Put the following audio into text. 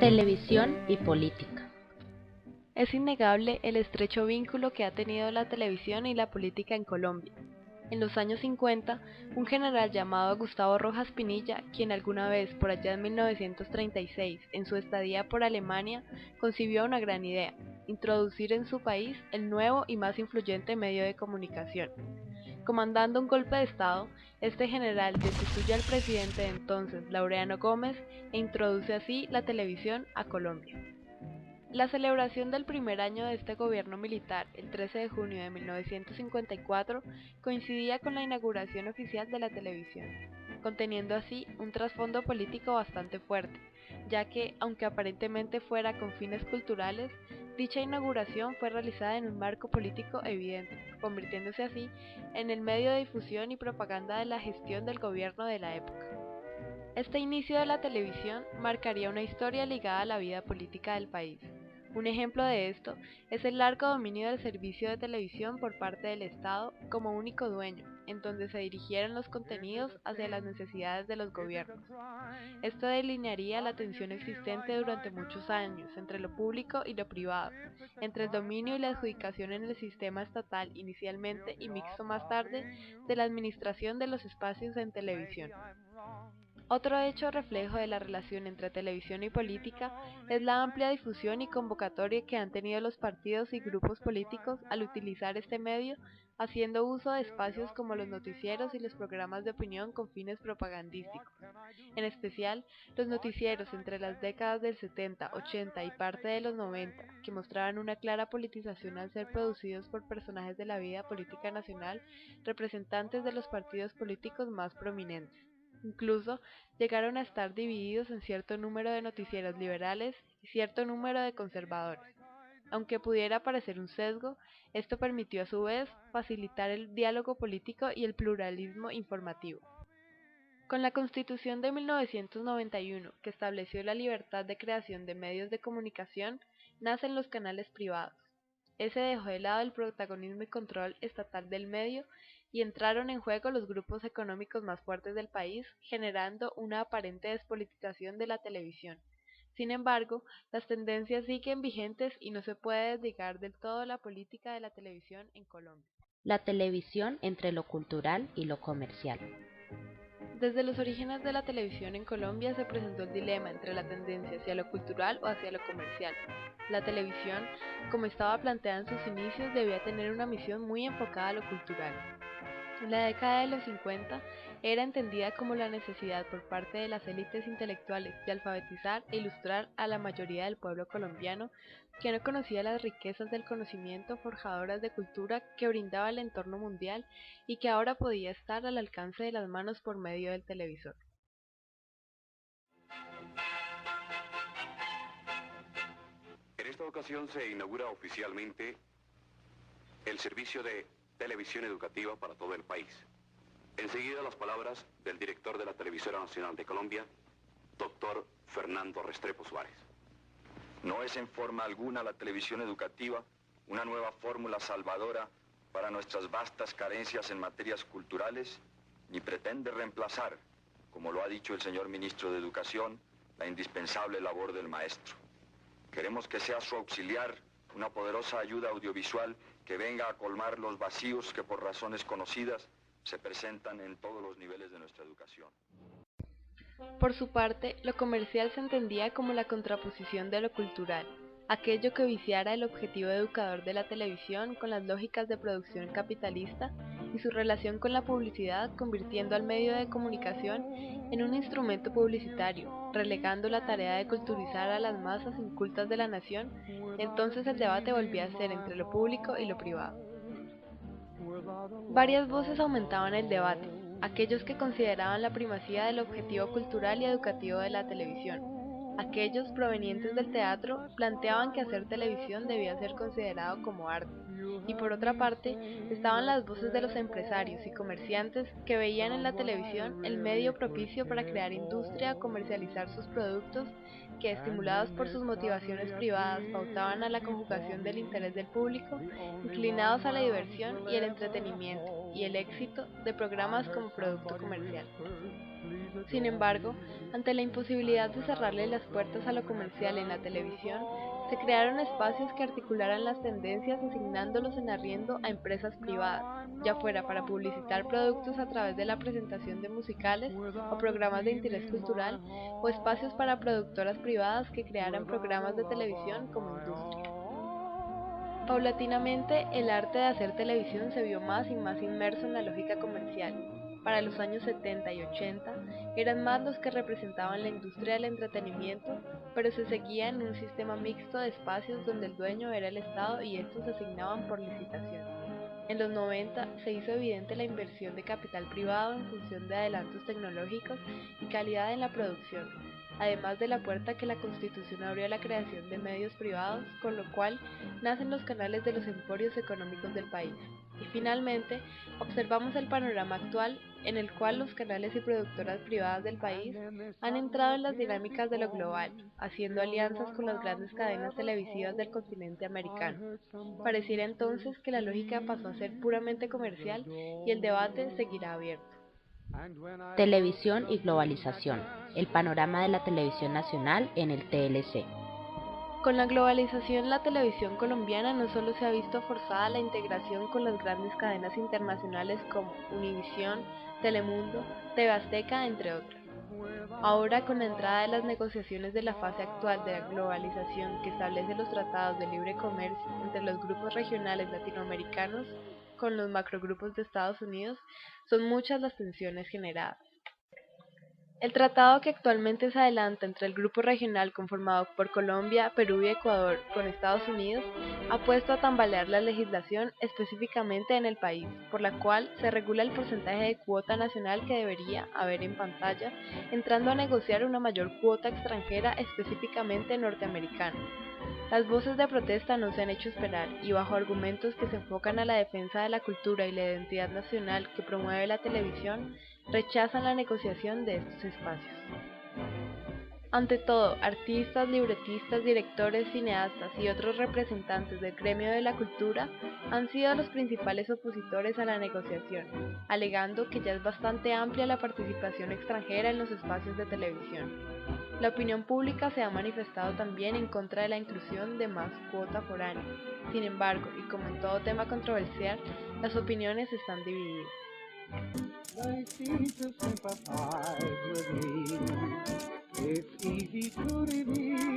Televisión y política. Es innegable el estrecho vínculo que ha tenido la televisión y la política en Colombia. En los años 50, un general llamado Gustavo Rojas Pinilla, quien alguna vez, por allá en 1936, en su estadía por Alemania, concibió una gran idea: introducir en su país el nuevo y más influyente medio de comunicación. Comandando un golpe de Estado, este general destituye al presidente de entonces, Laureano Gómez, e introduce así la televisión a Colombia. La celebración del primer año de este gobierno militar, el 13 de junio de 1954, coincidía con la inauguración oficial de la televisión, conteniendo así un trasfondo político bastante fuerte, ya que, aunque aparentemente fuera con fines culturales, dicha inauguración fue realizada en un marco político evidente, convirtiéndose así en el medio de difusión y propaganda de la gestión del gobierno de la época. Este inicio de la televisión marcaría una historia ligada a la vida política del país. Un ejemplo de esto es el largo dominio del servicio de televisión por parte del Estado como único dueño, en donde se dirigieron los contenidos hacia las necesidades de los gobiernos. Esto delinearía la tensión existente durante muchos años entre lo público y lo privado, entre el dominio y la adjudicación en el sistema estatal inicialmente y mixto más tarde de la administración de los espacios en televisión. Otro hecho reflejo de la relación entre televisión y política es la amplia difusión y convocatoria que han tenido los partidos y grupos políticos al utilizar este medio, haciendo uso de espacios como los noticieros y los programas de opinión con fines propagandísticos. En especial, los noticieros entre las décadas del 70, 80 y parte de los 90, que mostraban una clara politización al ser producidos por personajes de la vida política nacional, representantes de los partidos políticos más prominentes. Incluso llegaron a estar divididos en cierto número de noticieros liberales y cierto número de conservadores. Aunque pudiera parecer un sesgo, esto permitió a su vez facilitar el diálogo político y el pluralismo informativo. Con la Constitución de 1991, que estableció la libertad de creación de medios de comunicación, nacen los canales privados. Ese dejó de lado el protagonismo y control estatal del medio y entraron en juego los grupos económicos más fuertes del país, generando una aparente despolitización de la televisión. Sin embargo, las tendencias siguen vigentes y no se puede desligar del todo la política de la televisión en Colombia. La televisión entre lo cultural y lo comercial. Desde los orígenes de la televisión en Colombia se presentó el dilema entre la tendencia hacia lo cultural o hacia lo comercial. La televisión, como estaba planteada en sus inicios, debía tener una misión muy enfocada a lo cultural. En la década de los 50 era entendida como la necesidad por parte de las élites intelectuales de alfabetizar e ilustrar a la mayoría del pueblo colombiano que no conocía las riquezas del conocimiento forjadoras de cultura que brindaba el entorno mundial y que ahora podía estar al alcance de las manos por medio del televisor. En esta ocasión se inaugura oficialmente el servicio de televisión educativa para todo el país. Enseguida las palabras del director de la Televisora Nacional de Colombia, doctor Fernando Restrepo Suárez. No es en forma alguna la televisión educativa una nueva fórmula salvadora para nuestras vastas carencias en materias culturales, ni pretende reemplazar, como lo ha dicho el señor ministro de Educación, la indispensable labor del maestro. Queremos que sea su auxiliar una poderosa ayuda audiovisual que venga a colmar los vacíos que por razones conocidas se presentan en todos los niveles de nuestra educación. Por su parte, lo comercial se entendía como la contraposición de lo cultural, aquello que viciara el objetivo educador de la televisión con las lógicas de producción capitalista y su relación con la publicidad, convirtiendo al medio de comunicación en un instrumento publicitario, relegando la tarea de culturizar a las masas incultas de la nación. Entonces el debate volvía a ser entre lo público y lo privado. Varias voces aumentaban el debate: aquellos que consideraban la primacía del objetivo cultural y educativo de la televisión. Aquellos provenientes del teatro planteaban que hacer televisión debía ser considerado como arte, y por otra parte estaban las voces de los empresarios y comerciantes que veían en la televisión el medio propicio para crear industria, comercializar sus productos, que estimulados por sus motivaciones privadas pautaban a la conjugación del interés del público, inclinados a la diversión y el entretenimiento y el éxito de programas como producto comercial. Sin embargo, ante la imposibilidad de cerrarle las puertas a lo comercial en la televisión, se crearon espacios que articularan las tendencias asignándolos en arriendo a empresas privadas, ya fuera para publicitar productos a través de la presentación de musicales o programas de interés cultural, o espacios para productoras privadas que crearan programas de televisión como industria. Paulatinamente, el arte de hacer televisión se vio más y más inmerso en la lógica comercial. Para los años 70 y 80 eran más los que representaban la industria del entretenimiento, pero se seguía en un sistema mixto de espacios donde el dueño era el Estado y estos se asignaban por licitación. En los 90 se hizo evidente la inversión de capital privado en función de adelantos tecnológicos y calidad en la producción, además de la puerta que la Constitución abrió a la creación de medios privados, con lo cual nacen los canales de los emporios económicos del país. Y finalmente, observamos el panorama actual en el cual los canales y productoras privadas del país han entrado en las dinámicas de lo global, haciendo alianzas con las grandes cadenas televisivas del continente americano. Pareciera entonces que la lógica pasó a ser puramente comercial y el debate seguirá abierto. Televisión y globalización. El panorama de la televisión nacional en el TLC. Con la globalización, la televisión colombiana no solo se ha visto forzada a la integración con las grandes cadenas internacionales como Univisión, Telemundo, TV Azteca, entre otras. Ahora, con la entrada de las negociaciones de la fase actual de la globalización que establece los tratados de libre comercio entre los grupos regionales latinoamericanos con los macrogrupos de Estados Unidos, son muchas las tensiones generadas. El tratado que actualmente se adelanta entre el grupo regional conformado por Colombia, Perú y Ecuador con Estados Unidos ha puesto a tambalear la legislación específicamente en el país, por la cual se regula el porcentaje de cuota nacional que debería haber en pantalla, entrando a negociar una mayor cuota extranjera específicamente norteamericana. Las voces de protesta no se han hecho esperar y bajo argumentos que se enfocan a la defensa de la cultura y la identidad nacional que promueve la televisión, rechazan la negociación de estos espacios. Ante todo, artistas, libretistas, directores, cineastas y otros representantes del gremio de la cultura han sido los principales opositores a la negociación, alegando que ya es bastante amplia la participación extranjera en los espacios de televisión. La opinión pública se ha manifestado también en contra de la inclusión de más cuota foránea. Sin embargo, y como en todo tema controversial, las opiniones están divididas. They seem to sympathize with me. It's easy to reveal